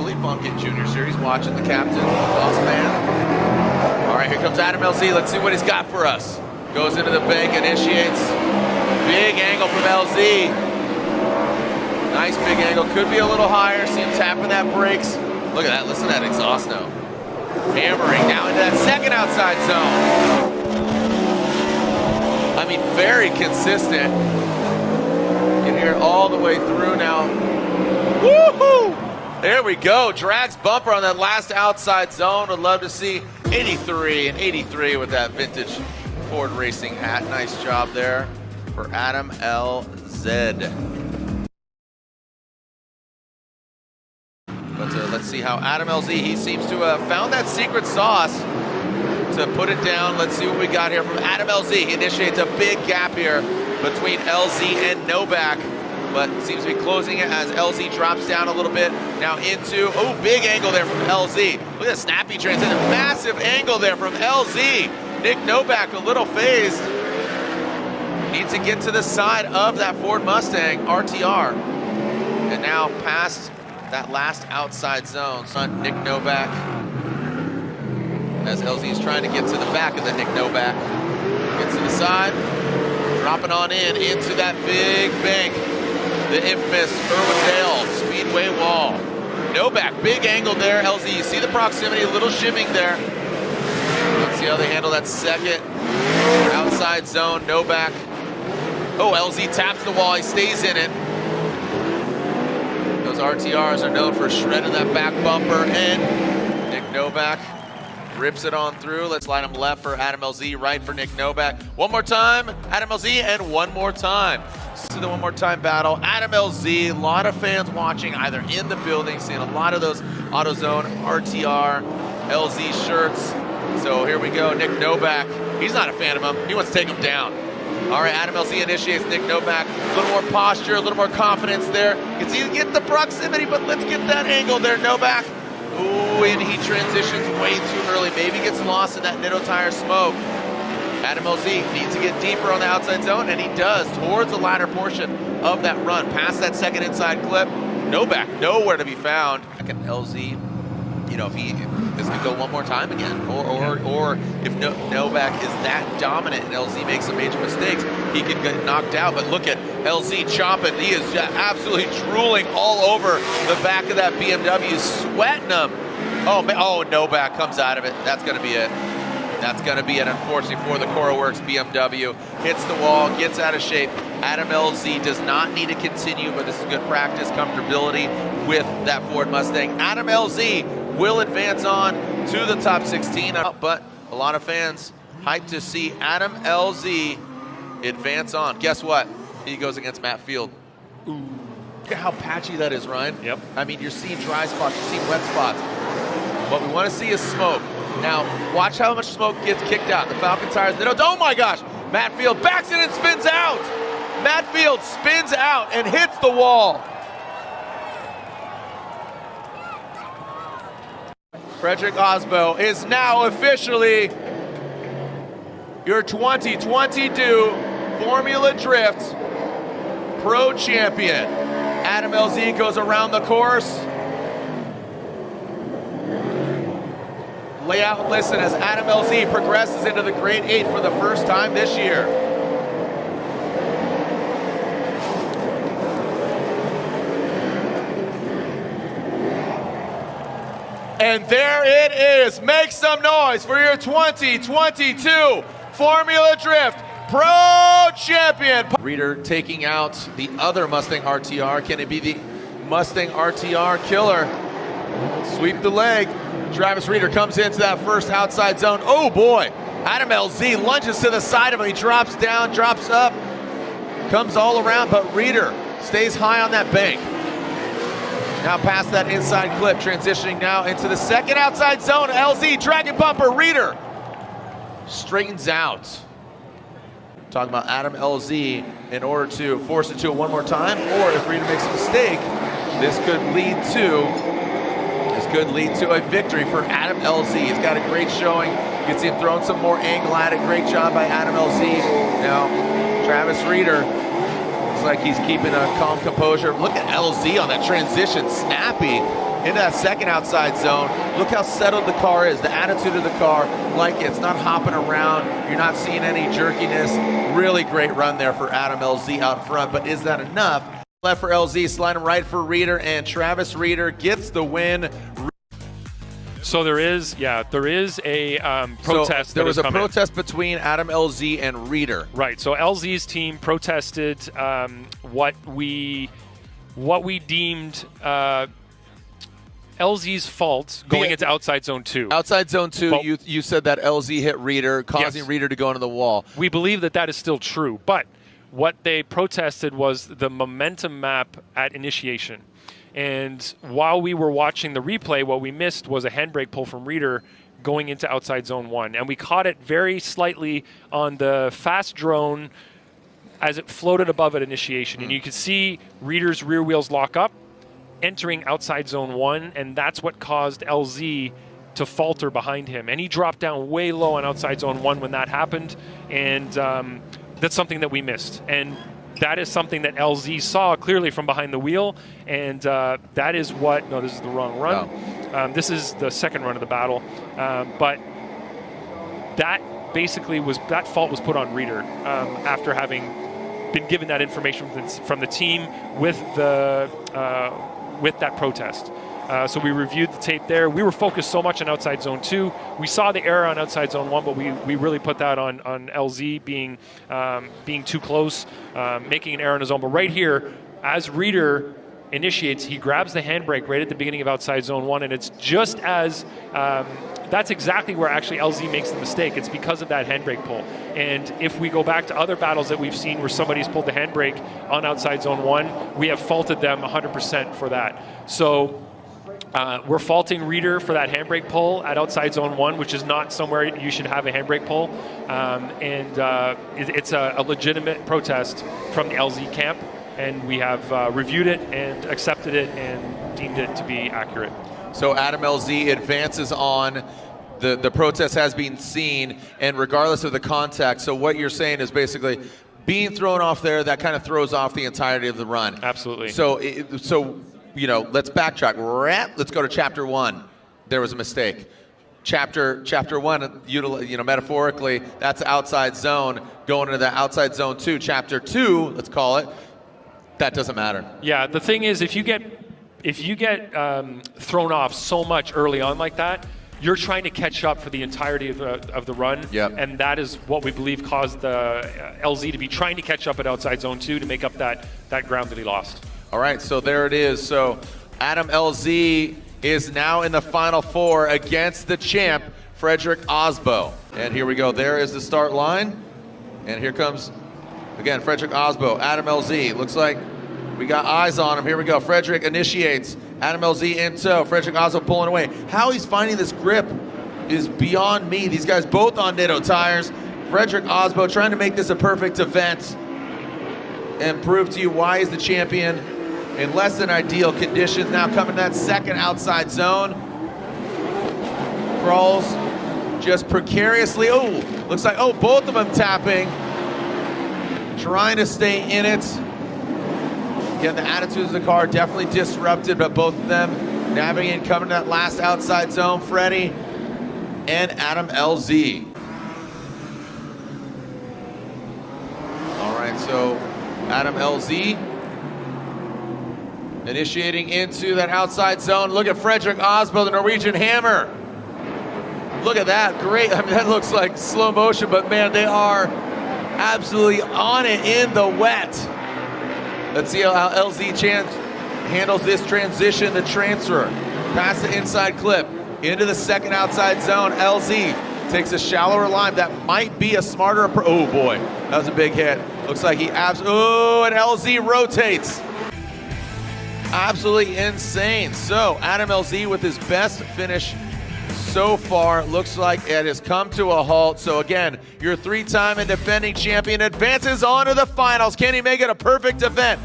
Billy Bunkett Junior Series, watching the captain, boss man. All right, here comes Adam LZ. Let's see what he's got for us. Goes into the bank, initiates. Big angle from LZ. Nice big angle. Could be a little higher. See him tapping that brakes. Look at that. Listen to that exhaust note. Hammering now into that second outside zone. I mean, very consistent. You can hear it all the way through now. Woohoo! There we go. Drags bumper on that last outside zone. Would love to see 83 and 83 with that vintage Ford Racing hat. Nice job there for Adam LZ. But let's see how Adam LZ, he seems to have found that secret sauce to put it down. Let's see what we got here from Adam LZ. He initiates a big gap here between LZ and Novak, but seems to be closing it as LZ drops down a little bit. Now into, oh, big angle there from LZ. Look at that snappy transition, massive angle there from LZ. Nick Novak a little phased. Needs to get to the side of that Ford Mustang RTR. And now past that last outside zone. Son Nick Novak, as LZ is trying to get to the back of the Nick Novak. Gets to the side, dropping on into that big bank. The infamous Irwindale Speedway wall. Novak, big angle there. LZ, you see the proximity, a little shimming there. Let's see how they handle that second outside zone. Novak. Oh, LZ taps the wall, he stays in it. Those RTRs are known for shredding that back bumper, and Nick Novak rips it on through. Let's slide him left for Adam LZ, right for Nick Novak. One more time, Adam LZ, and one more time. To the one more time battle. Adam LZ, a lot of fans watching either in the building, seeing a lot of those AutoZone RTR LZ shirts. So here we go, Nick Novak. He's not a fan of him, he wants to take him down. All right, Adam LZ initiates Nick Novak. A little more posture, a little more confidence there. You can see he get the proximity, but let's get that angle there, Novak. Ooh, and he transitions way too early. Maybe gets lost in that Nitto tire smoke. Adam LZ needs to get deeper on the outside zone, and he does, towards the latter portion of that run. Past that second inside clip, Novak nowhere to be found. And LZ, you know, if he is going to go one more time again, or if Novak is that dominant and LZ makes some major mistakes, he could get knocked out. But look at LZ chomping. He is absolutely drooling all over the back of that BMW, sweating him. Oh, man. Oh, Novak comes out of it. That's going to be it. That's going to be it, unfortunately, for the CoraWorks BMW. Hits the wall, gets out of shape. Adam LZ does not need to continue, but this is good practice, comfortability with that Ford Mustang. Adam LZ will advance on to the top 16, but a lot of fans hyped to see Adam LZ advance on. Guess what? He goes against Matt Field. Ooh. Look at how patchy that is, Ryan. Yep. I mean, you're seeing dry spots, you're seeing wet spots. What we want to see is smoke. Now, watch how much smoke gets kicked out. The Falcon tires, oh my gosh! Matt Field backs it and spins out! Matt Field spins out and hits the wall. Frederick Osbo is now officially your 2022 Formula Drift Pro Champion. Adam LZ goes around the course. Lay out and listen as Adam LZ progresses into the Grade 8 for the first time this year. And there it is. Make some noise for your 2022 Formula Drift Pro Champion. Reader taking out the other Mustang RTR. Can it be the Mustang RTR killer? Sweep the leg. Travis Reeder comes into that first outside zone. Oh boy, Adam LZ lunges to the side of him. He drops down, drops up, comes all around, but Reeder stays high on that bank. Now past that inside clip, transitioning now into the second outside zone. LZ, dragon bumper, Reeder straightens out. Talking about Adam LZ in order to force it to it one more time, or if Reeder makes a mistake, this could lead to a victory for Adam LZ. He's got a great showing. You can see him throwing some more angle at it. Great job by Adam LZ. Now, Travis Reeder looks like he's keeping a calm composure. Look at LZ on that transition, snappy. into that second outside zone. Look how settled the car is, the attitude of the car, like it's not hopping around. You're not seeing any jerkiness. Really great run there for Adam LZ out front, but is that enough? Left for LZ, sliding right for Reeder, and Travis Reeder gets the win. So there is a protest. So there was a protest between Adam LZ and Reeder. Right. So LZ's team protested what we deemed LZ's fault going into outside zone 2. Outside zone 2, you said that LZ hit Reeder, causing Reeder to go into the wall. We believe that is still true, but what they protested was the momentum map at initiation. And while we were watching the replay, what we missed was a handbrake pull from Reeder going into outside zone 1. And we caught it very slightly on the fast drone as it floated above at initiation. And you could see Reeder's rear wheels lock up, entering outside zone 1, and that's what caused LZ to falter behind him. And he dropped down way low on outside zone 1 when that happened, and that's something that we missed. And that is something that LZ saw clearly from behind the wheel, and that is what, no, this is the wrong run. No. This is the second run of the battle, but that basically that fault was put on Reeder after having been given that information from the team with that protest. So we reviewed the tape there. We were focused so much on outside zone 2. We saw the error on outside zone 1, but we really put that on LZ being too close, making an error in his own. But right here, as Reeder initiates, he grabs the handbrake right at the beginning of outside zone 1, and it's just as that's exactly where actually LZ makes the mistake. It's because of that handbrake pull. And if we go back to other battles that we've seen where somebody's pulled the handbrake on outside zone 1, we have faulted them 100% for that. So we're faulting Reeder for that handbrake pull at outside zone 1, which is not somewhere you should have a handbrake pull. It's a legitimate protest from the LZ camp, and we have reviewed it and accepted it and deemed it to be accurate. So Adam LZ advances on. The protest has been seen, and regardless of the contact, so what you're saying is basically being thrown off there, that kind of throws off the entirety of the run. Absolutely. So let's backtrack. Let's go to chapter 1. There was a mistake. Chapter 1, metaphorically, that's outside zone. Going into the outside zone 2. Chapter 2, let's call it, that doesn't matter. Yeah, the thing is, if you get thrown off so much early on like that, you're trying to catch up for the entirety of the run. Yep. And that is what we believe caused the LZ to be trying to catch up at outside zone 2 to make up that ground that he lost. All right, so there it is. So Adam LZ is now in the Final Four against the champ, Frederick Osbo. And here we go. There is the start line. And here comes, again, Frederick Osbo, Adam LZ. Looks like we got eyes on him. Here we go. Frederick initiates. Adam LZ in tow. Frederick Osbo pulling away. How he's finding this grip is beyond me. These guys both on Nitto tires. Frederick Osbo trying to make this a perfect event and prove to you why he's the champion in less than ideal conditions. Now coming to that second outside zone. Crawls just precariously. Oh, looks like, both of them tapping. Trying to stay in it. Again, the attitudes of the car definitely disrupted, but both of them navigating, coming to that last outside zone. Freddie and Adam LZ. All right, so Adam LZ initiating into that outside zone. Look at Frederick Osbo, the Norwegian Hammer. Look at that, great. I mean, that looks like slow motion, but man, they are absolutely on it in the wet. Let's see how LZ handles this transition, the transfer. Past the inside clip, into the second outside zone. LZ takes a shallower line. That might be a smarter approach. Oh boy, that was a big hit. Looks like he and LZ rotates. Absolutely insane. So Adam LZ with his best finish so far. Looks like it has come to a halt. So again, your 3-time and defending champion advances on to the finals. Can he make it a perfect event?